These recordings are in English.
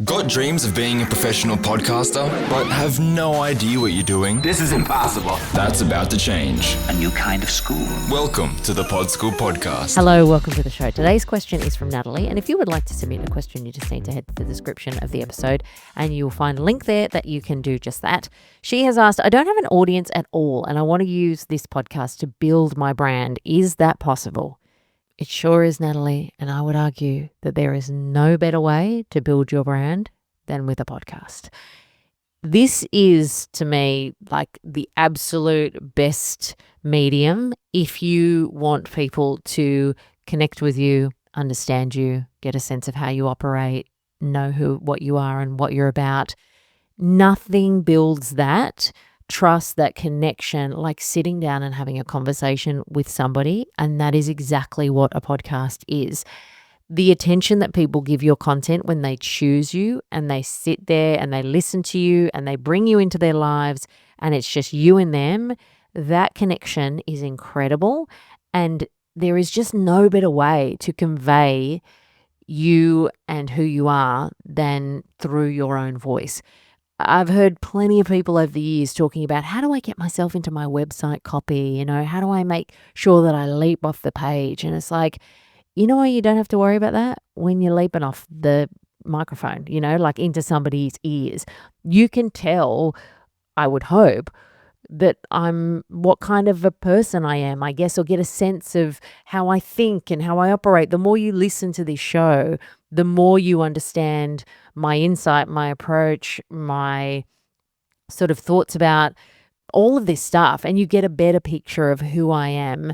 Got dreams of being a professional podcaster, but have no idea what you're doing? This is impossible. That's about to change. A new kind of school. Welcome to the Pod School Podcast. Hello, welcome to the show. Today's question is from Natalie, and if you would like to submit a question, you just need to head to the description of the episode and you'll find a link there that you can do just that. She has asked, I don't have an audience at all and I want to use this podcast to build my brand. Is that possible? It sure is, Natalie, and I would argue that there is no better way to build your brand than with a podcast. This is, to me, like the absolute best medium if you want people to connect with you, understand you, get a sense of how you operate, know what you are and what you're about. Nothing builds that trust, that connection, like sitting down and having a conversation with somebody. And that is exactly what a podcast is. The attention that people give your content when they choose you and they sit there and they listen to you and they bring you into their lives and it's just you and them, that connection is incredible. And there is just no better way to convey you and who you are than through your own voice. I've heard plenty of people over the years talking about how do I get myself into my website copy? How do I make sure that I leap off the page? And it's like, you don't have to worry about that when you're leaping off the microphone, like into somebody's ears. You can tell, I would hope, that I'm what kind of a person I am, I guess, or get a sense of how I think and how I operate. The more you listen to this show, the more you understand my insight, my approach, my sort of thoughts about all of this stuff, and you get a better picture of who I am.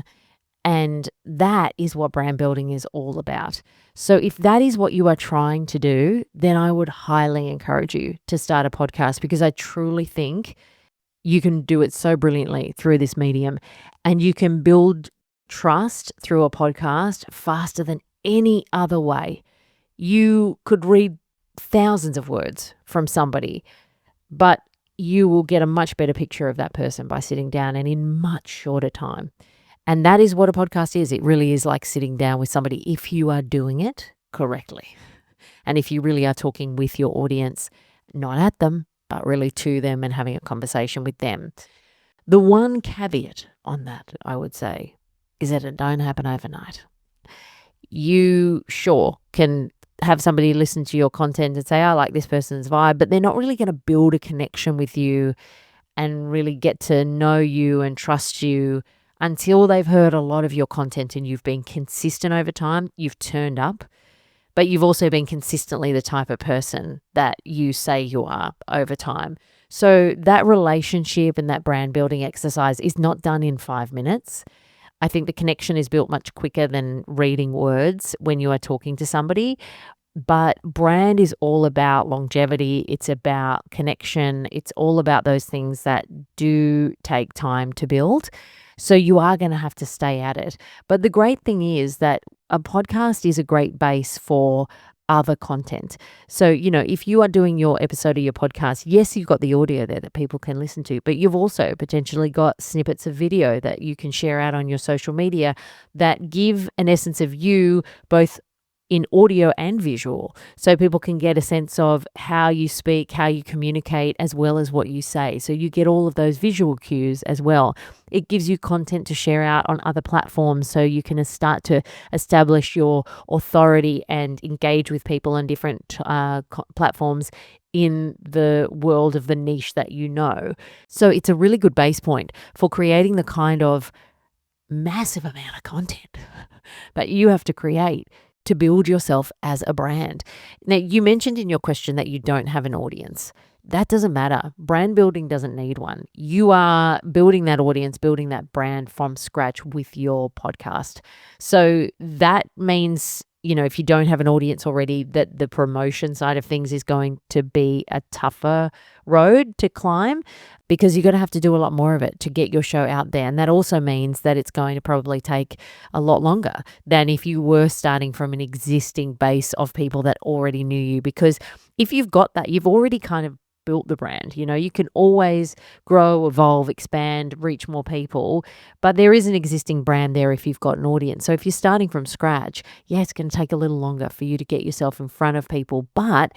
And that is what brand building is all about. So if that is what you are trying to do, then I would highly encourage you to start a podcast, because I truly think you can do it so brilliantly through this medium, and you can build trust through a podcast faster than any other way. You could read thousands of words from somebody, but you will get a much better picture of that person by sitting down and in much shorter time. And that is what a podcast is. It really is like sitting down with somebody if you are doing it correctly. And if you really are talking with your audience, not at them, but really to them and having a conversation with them. The one caveat on that, I would say, is that it don't happen overnight. You sure can have somebody listen to your content and say, I like this person's vibe, but they're not really going to build a connection with you and really get to know you and trust you until they've heard a lot of your content and you've been consistent over time, you've turned up, but you've also been consistently the type of person that you say you are over time. So that relationship and that brand building exercise is not done in 5 minutes. I think the connection is built much quicker than reading words when you are talking to somebody. But brand is all about longevity. It's about connection. It's all about those things that do take time to build. So you are going to have to stay at it. But the great thing is that a podcast is a great base for other content. So, if you are doing your episode of your podcast, yes, you've got the audio there that people can listen to, but you've also potentially got snippets of video that you can share out on your social media that give an essence of you both in audio and visual, so people can get a sense of how you speak, how you communicate, as well as what you say. So you get all of those visual cues as well. It gives you content to share out on other platforms, so you can start to establish your authority and engage with people on different platforms in the world of the niche that you know. So it's a really good base point for creating the kind of massive amount of content that you have to create to build yourself as a brand. Now, you mentioned in your question that you don't have an audience. That doesn't matter. Brand building doesn't need one. You are building that audience, building that brand from scratch with your podcast. So that means, if you don't have an audience already, that the promotion side of things is going to be a tougher road to climb, because you're going to have to do a lot more of it to get your show out there. And that also means that it's going to probably take a lot longer than if you were starting from an existing base of people that already knew you. Because if you've got that, you've already kind of built the brand. You can always grow, evolve, expand, reach more people, but there is an existing brand there if you've got an audience. So if you're starting from scratch, it's going to take a little longer for you to get yourself in front of people, but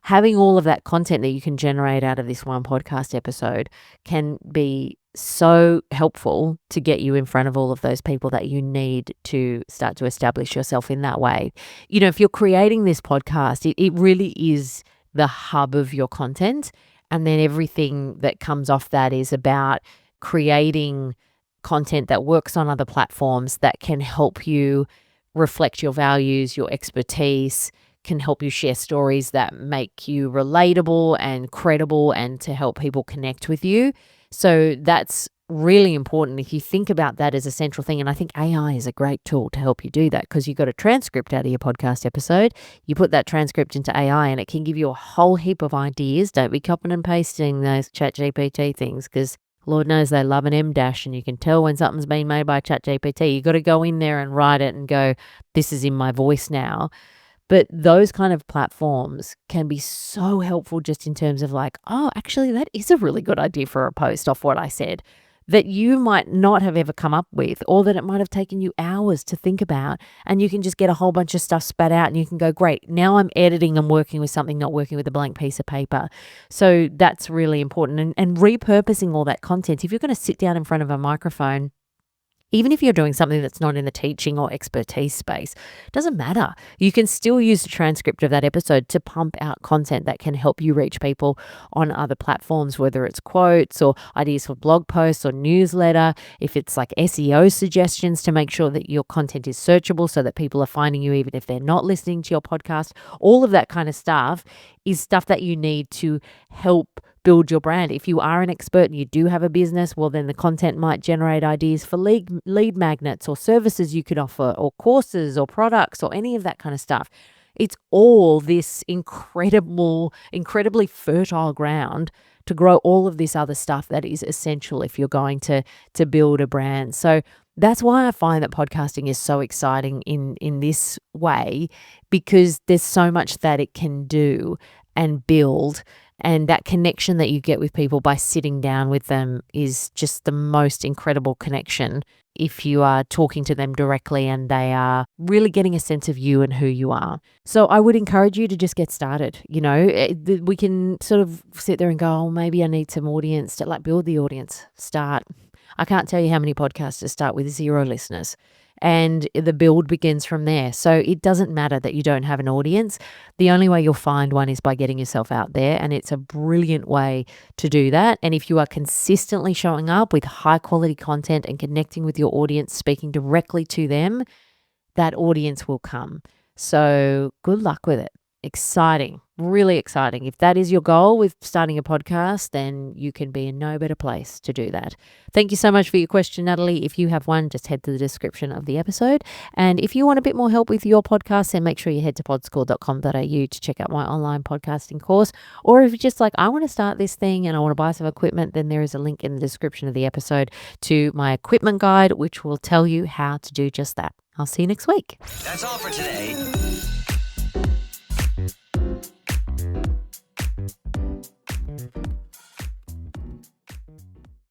having all of that content that you can generate out of this one podcast episode can be so helpful to get you in front of all of those people that you need to start to establish yourself in that way. You know, if you're creating this podcast, it really is the hub of your content. And then everything that comes off that is about creating content that works on other platforms that can help you reflect your values, your expertise, can help you share stories that make you relatable and credible and to help people connect with you. So that's really important if you think about that as a central thing. And I think AI is a great tool to help you do that, because you got a transcript out of your podcast episode. You put that transcript into AI and it can give you a whole heap of ideas. Don't be copying and pasting those ChatGPT things, because Lord knows they love an M dash, and you can tell when something's been made by ChatGPT. You got to go in there and write it and go, this is in my voice now. But those kind of platforms can be so helpful just in terms of like, oh, actually, that is a really good idea for a post off what I said that you might not have ever come up with, or that it might have taken you hours to think about. And you can just get a whole bunch of stuff spat out and you can go, great, now I'm editing and working with something, not working with a blank piece of paper. So that's really important. And repurposing all that content. If you're going to sit down in front of a microphone, even if you're doing something that's not in the teaching or expertise space, doesn't matter. You can still use the transcript of that episode to pump out content that can help you reach people on other platforms, whether it's quotes or ideas for blog posts or newsletter, if it's like SEO suggestions to make sure that your content is searchable so that people are finding you even if they're not listening to your podcast. All of that kind of stuff is stuff that you need to help build your brand. If you are an expert and you do have a business, well, then the content might generate ideas for lead magnets or services you could offer, or courses or products or any of that kind of stuff. It's all this incredibly fertile ground to grow all of this other stuff that is essential if you're going to build a brand. So that's why I find that podcasting is so exciting in this way, because there's so much that it can do and build. And that connection that you get with people by sitting down with them is just the most incredible connection if you are talking to them directly and they are really getting a sense of you and who you are. So I would encourage you to just get started. You know, we can sort of sit there and go, oh, maybe I need some audience to build the audience. Start. I can't tell you how many podcasters start with 0 listeners. And the build begins from there. So it doesn't matter that you don't have an audience. The only way you'll find one is by getting yourself out there. And it's a brilliant way to do that. And if you are consistently showing up with high quality content and connecting with your audience, speaking directly to them, that audience will come. So good luck with it. Exciting, really exciting. If that is your goal with starting a podcast, then you can be in no better place to do that. Thank you so much for your question, Natalie. If you have one, just head to the description of the episode. And if you want a bit more help with your podcast, then make sure you head to podschool.com.au to check out my online podcasting course. Or if you're just like, I want to start this thing and I want to buy some equipment, then there is a link in the description of the episode to my equipment guide, which will tell you how to do just that. I'll see you next week. That's all for today.